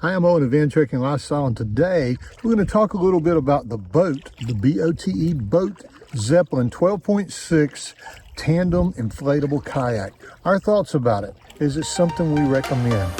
Hi, I'm Owen of Van Trekking Lifestyle, and today we're going to talk a little bit about the Bote, the B-O-T-E Bote Zeppelin 12.6 Tandem Inflatable Kayak. Our thoughts about it. Is it something we recommend?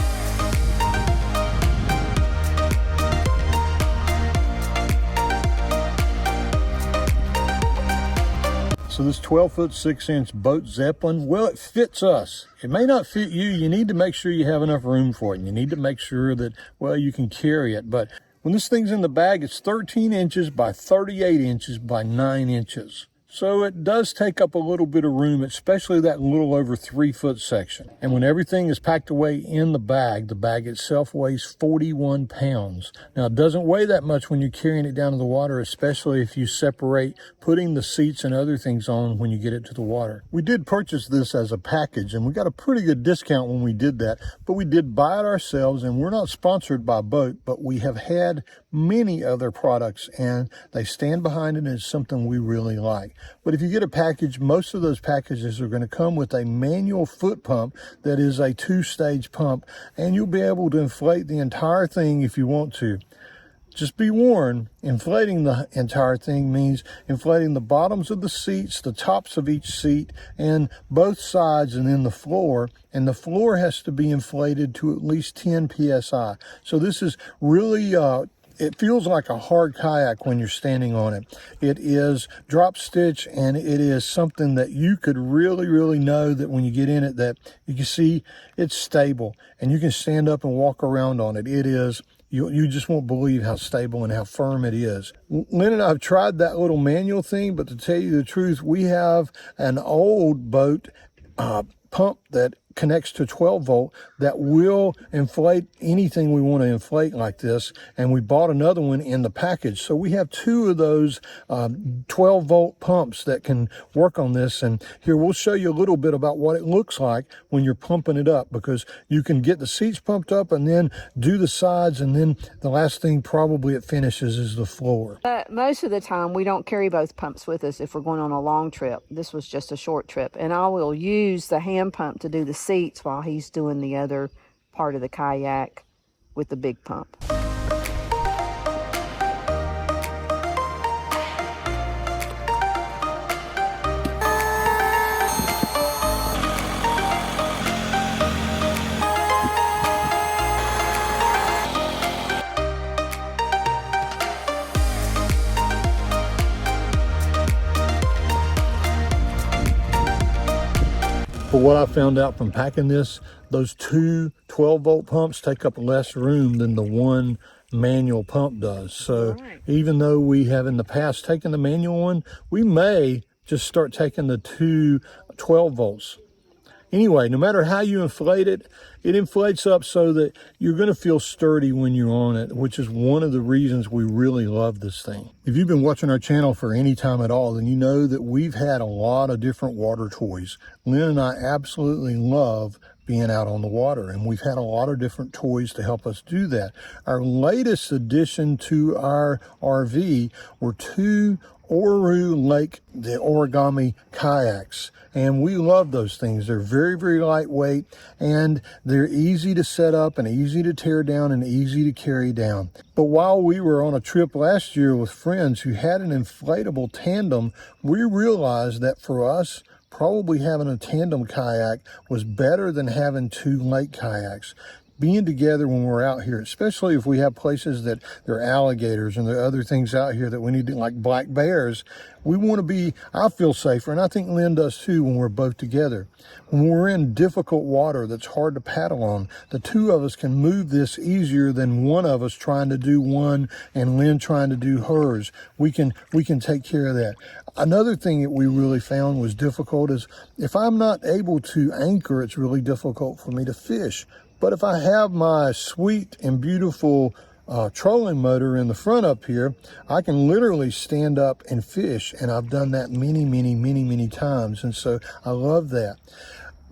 So this 12-foot 6-inch Bote Zeppelin, well, it fits us. It may not fit you. You need to make sure you have enough room for it. And you need to make sure that, well, you can carry it. But when this thing's in the bag, it's 13 inches by 38 inches by 9 inches. So it does take up a little bit of room, especially that little over 3-foot section. And when everything is packed away in the bag itself weighs 41 pounds. Now, it doesn't weigh that much when you're carrying it down to the water, especially if you separate putting the seats and other things on when you get it to the water. We did purchase this as a package, and we got a pretty good discount when we did that, but we did buy it ourselves, and we're not sponsored by Bote, but we have had many other products, and they stand behind it, and it's something we really like. But if you get a package, most of those packages are going to come with a manual foot pump that is a 2-stage pump, and you'll be able to inflate the entire thing if you want to. Just be warned, inflating the entire thing means inflating the bottoms of the seats, the tops of each seat, and both sides, and then the floor. And the floor has to be inflated to at least 10 psi. So this is really it feels like a hard kayak when you're standing on it. It is drop stitch, and it is something that you could really know that when you get in it, that you can see it's stable, and you can stand up and walk around on it. It is, you just won't believe how stable and how firm it is. Lynn and I have tried that little manual thing, but to tell you the truth, we have an old Bote pump that connects to 12 volt that will inflate anything we want to inflate like this, and we bought another one in the package. So we have 2 of those 12 volt pumps that can work on this, and here we'll show you a little bit about what it looks like when you're pumping it up, because you can get the seats pumped up and then do the sides, and then the last thing probably it finishes is the floor. Most of the time we don't carry both pumps with us if we're going on a long trip. This was just a short trip, and I will use the hand pump to do the seats while he's doing the other part of the kayak with the big pump. But what I found out from packing this, those 2 12-volt pumps take up less room than the one manual pump does. So even though we have in the past taken the manual one, we may just start taking the 2 12 volts. Anyway, no matter how you inflate it, it inflates up so that you're going to feel sturdy when you're on it, which is one of the reasons we really love this thing. If you've been watching our channel for any time at all, then you know that we've had a lot of different water toys. Lynn and I absolutely love being out on the water, and we've had a lot of different toys to help us do that. Our latest addition to our RV were 2 ORU Lake, the origami kayaks, and we love those things. They're very lightweight, and they're easy to set up and easy to tear down and easy to carry down. But while we were on a trip last year with friends who had an inflatable tandem, we realized that for us, probably having a tandem kayak was better than having 2 lake kayaks. Being together when we're out here, especially if we have places that there are alligators and there are other things out here that we need to, like black bears, we want to be, I feel safer, and I think Lynn does too when we're both together. When we're in difficult water that's hard to paddle on, the 2 of us can move this easier than one of us trying to do one and Lynn trying to do hers. We can take care of that. Another thing that we really found was difficult is if I'm not able to anchor, it's really difficult for me to fish. But if I have my sweet and beautiful trolling motor in the front up here, I can literally stand up and fish, and I've done that many times, and so I love that.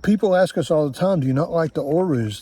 People ask us all the time, do you not like the ORUs?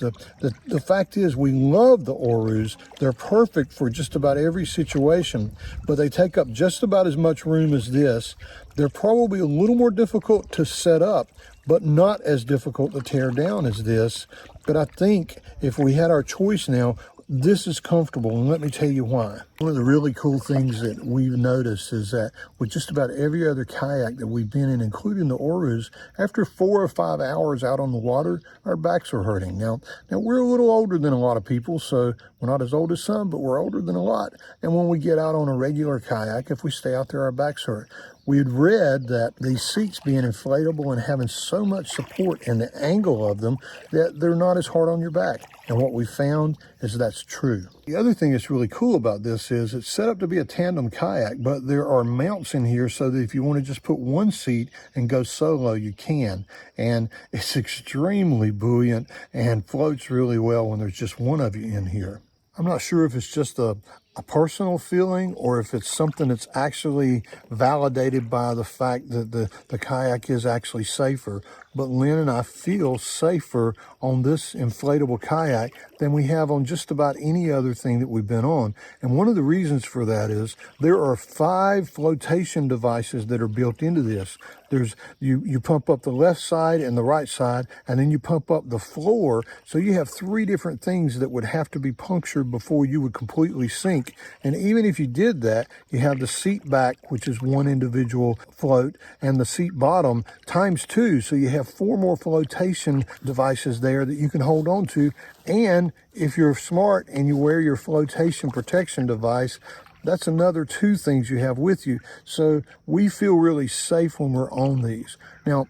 The fact is, we love the ORUs. They're perfect for just about every situation, but they take up just about as much room as this. They're probably a little more difficult to set up, but not as difficult to tear down as this. But I think if we had our choice now, This is comfortable, and let me tell you why. One of the really cool things that we've noticed is that with just about every other kayak that we've been in, including the ORUs, after 4 or 5 hours out on the water, our backs are hurting. Now we're a little older than a lot of people, so we're not as old as some, but we're older than a lot. And when we get out on a regular kayak, if we stay out there, our backs hurt. We had read that these seats being inflatable and having so much support in the angle of them that they're not as hard on your back. And what we found is that's true. The other thing that's really cool about this is it's set up to be a tandem kayak, but there are mounts in here so that if you want to just put one seat and go solo, you can. And it's extremely buoyant and floats really well when there's just one of you in here. I'm not sure if it's just a personal feeling or if it's something that's actually validated by the fact that the kayak is actually safer. But Lynn and I feel safer on this inflatable kayak than we have on just about any other thing that we've been on. And one of the reasons for that is there are 5 flotation devices that are built into this. There's you pump up the left side and the right side, and then you pump up the floor. So you have 3 different things that would have to be punctured before you would completely sink. And even if you did that, you have the seat back, which is one individual float, and the seat bottom times 2. So you have 4 more flotation devices there that you can hold on to. And if you're smart and you wear your flotation protection device, that's another 2 things you have with you. So we feel really safe when we're on these. Now,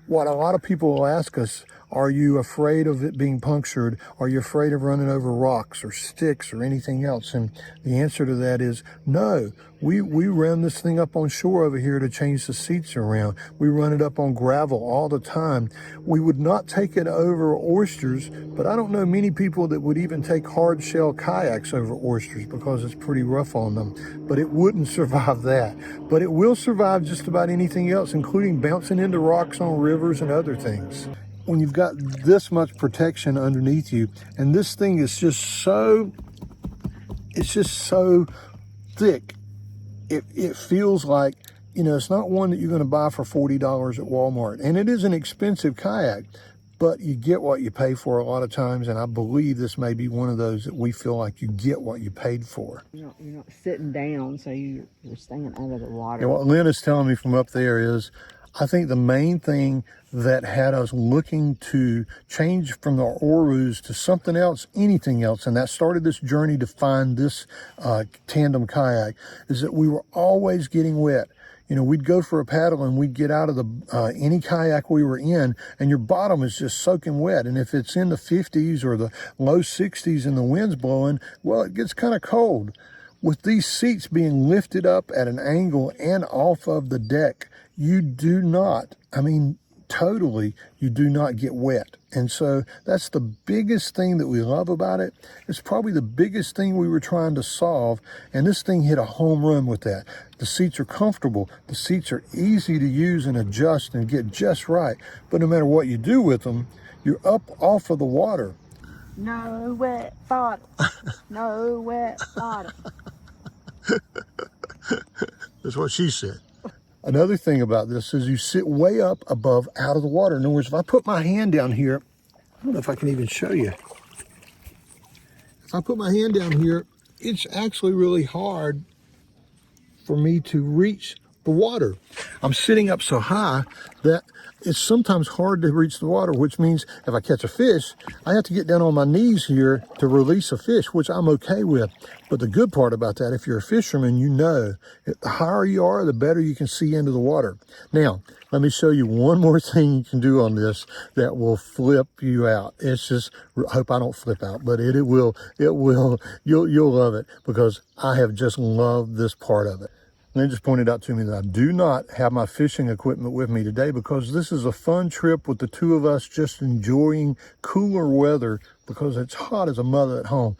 what a lot of people will ask us, are you afraid of it being punctured? Are you afraid of running over rocks or sticks or anything else? And the answer to that is no. We run this thing up on shore over here to change the seats around. We run it up on gravel all the time. We would not take it over oysters, but I don't know many people that would even take hard shell kayaks over oysters because it's pretty rough on them. But it wouldn't survive that. But it will survive just about anything else, including bouncing into rocks on rivers and other things. When you've got this much protection underneath you, and this thing is just so, it's just so thick. It feels like, you know, it's not one that you're going to buy for $40 at Walmart. And it is an expensive kayak, but you get what you pay for a lot of times. And I believe this may be one of those that we feel like you get what you paid for. You're not sitting down, so you're staying out of the water. And what Lynn is telling me from up there is, I think the main thing that had us looking to change from the ORUs to something else, anything else, and that started this journey to find this tandem kayak, is that we were always getting wet. You know, we'd go for a paddle and we'd get out of the any kayak we were in, and your bottom is just soaking wet. And if it's in the 50s or the low 60s and the wind's blowing, well, it gets kind of cold. With these seats being lifted up at an angle and off of the deck, you do not, I mean, totally, you do not get wet. And so that's the biggest thing that we love about it. It's probably the biggest thing we were trying to solve. And this thing hit a home run with that. The seats are comfortable. The seats are easy to use and adjust and get just right. But no matter what you do with them, you're up off of the water. No wet bottom. No wet bottom. That's what she said. Another thing about this is you sit way up above out of the water. In other words, if I put my hand down here, I don't know if I can even show you. If I put my hand down here, it's actually really hard for me to reach the water. I'm sitting up so high that it's sometimes hard to reach the water, which means if I catch a fish, I have to get down on my knees here to release a fish, which I'm okay with. But the good part about that, if you're a fisherman, you know, the higher you are, the better you can see into the water. Now, let me show you one more thing you can do on this that will flip you out. It's just, I hope I don't flip out, but it will, you'll love it because I have just loved this part of it. They just pointed out to me that I do not have my fishing equipment with me today because this is a fun trip with the 2 of us just enjoying cooler weather because it's hot as a mother at home.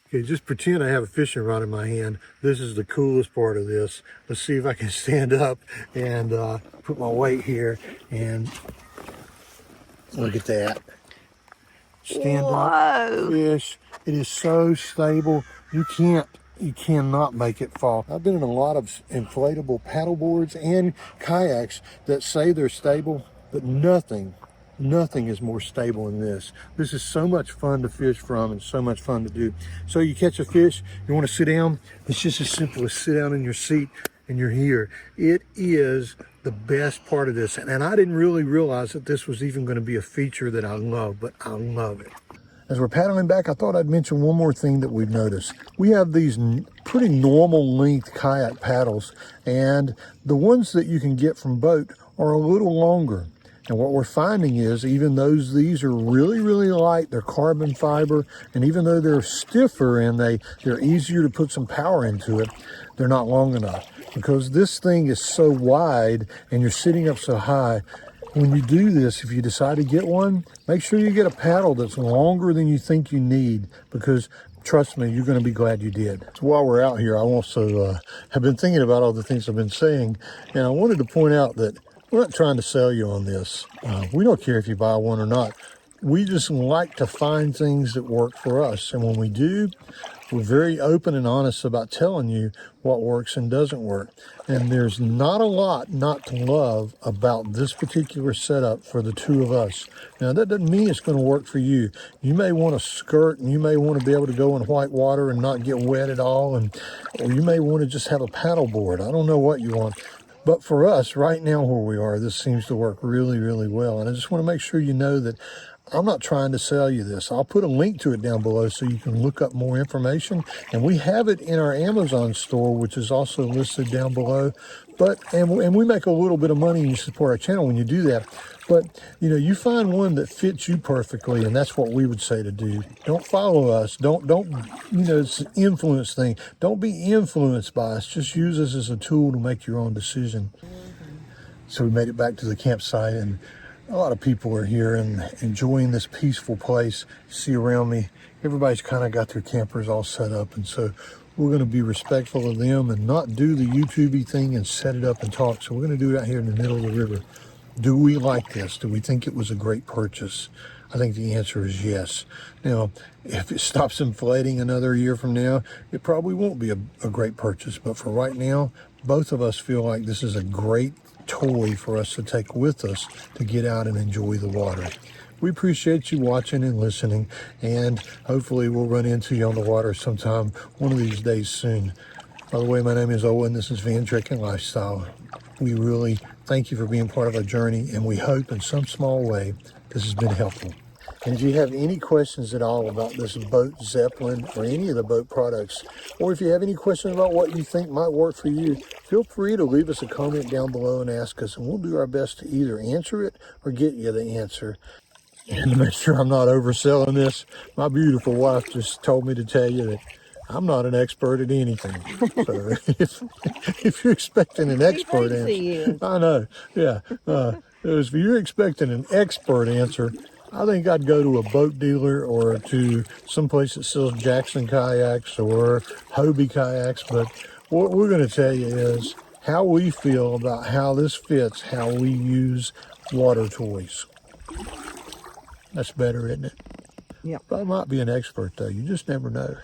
Okay, just pretend I have a fishing rod in my hand. This is the coolest part of this. Let's see if I can stand up and put my weight here and look at that. Stand up, fish. It is so stable. You cannot make it fall. I've been in a lot of inflatable paddle boards and kayaks that say they're stable, but nothing Nothing is more stable than this. This is so much fun to fish from and so much fun to do. So you catch a fish, you want to sit down, it's just as simple as sit down in your seat and you're here. It is the best part of this. And I didn't really realize that this was even going to be a feature that I love, but I love it. As we're paddling back, I thought I'd mention one more thing that we've noticed. We have these pretty normal length kayak paddles, and the ones that you can get from Bote are a little longer. And what we're finding is, even though these are really, really light, they're carbon fiber, and even though they're stiffer and they're easier to put some power into it, they're not long enough. Because this thing is so wide and you're sitting up so high, when you do this, if you decide to get one, make sure you get a paddle that's longer than you think you need, because trust me, you're going to be glad you did. So while we're out here, I also have been thinking about all the things I've been saying, and I wanted to point out that we're not trying to sell you on this. We don't care if you buy one or not. We just like to find things that work for us, and when we do, we're very open and honest about telling you what works and doesn't work. And there's not a lot not to love about this particular setup for the two of us. Now, that doesn't mean it's going to work for you. You may want a skirt, and you may want to be able to go in white water and not get wet at all, or you may want to just have a paddle board. I don't know what you want. But for us, right now where we are, this seems to work really, really well. And I just want to make sure you know that I'm not trying to sell you this. I'll put a link to it down below so you can look up more information. And we have it in our Amazon store, which is also listed down below. And we make a little bit of money and you support our channel when you do that. But, you know, you find one that fits you perfectly, and that's what we would say to do. Don't follow us. Don't, you know, it's an influence thing. Don't be influenced by us. Just use us as a tool to make your own decision. So we made it back to the campsite, and a lot of people are here and enjoying this peaceful place. You see around me, everybody's kind of got their campers all set up, and so we're going to be respectful of them and not do the YouTube-y thing and set it up and talk. So we're going to do it out here in the middle of the river. Do we like this? Do we think it was a great purchase? I think the answer is yes. Now, if it stops inflating another year from now, it probably won't be a great purchase. But for right now, both of us feel like this is a great toy for us to take with us to get out and enjoy the water. We appreciate you watching and listening, and hopefully we'll run into you on the water sometime one of these days soon. By the way, my name is Owen. This is Van Trekking Lifestyle. We really thank you for being part of our journey, and we hope in some small way this has been helpful. And if you have any questions at all about this Bote Zeppelin or any of the Bote products, or if you have any questions about what you think might work for you, feel free to leave us a comment down below and ask us, and we'll do our best to either answer it or get you the answer. And to make sure I'm not overselling this, my beautiful wife just told me to tell you that I'm not an expert at anything. So if you're expecting an expert answer, I know, yeah. If you're expecting an expert answer, I think I'd go to a boat dealer or to some place that sells Jackson kayaks or Hobie kayaks. But what we're going to tell you is how we feel about how this fits, how we use water toys. That's better, isn't it? Yep. But I might be an expert, though. You just never know.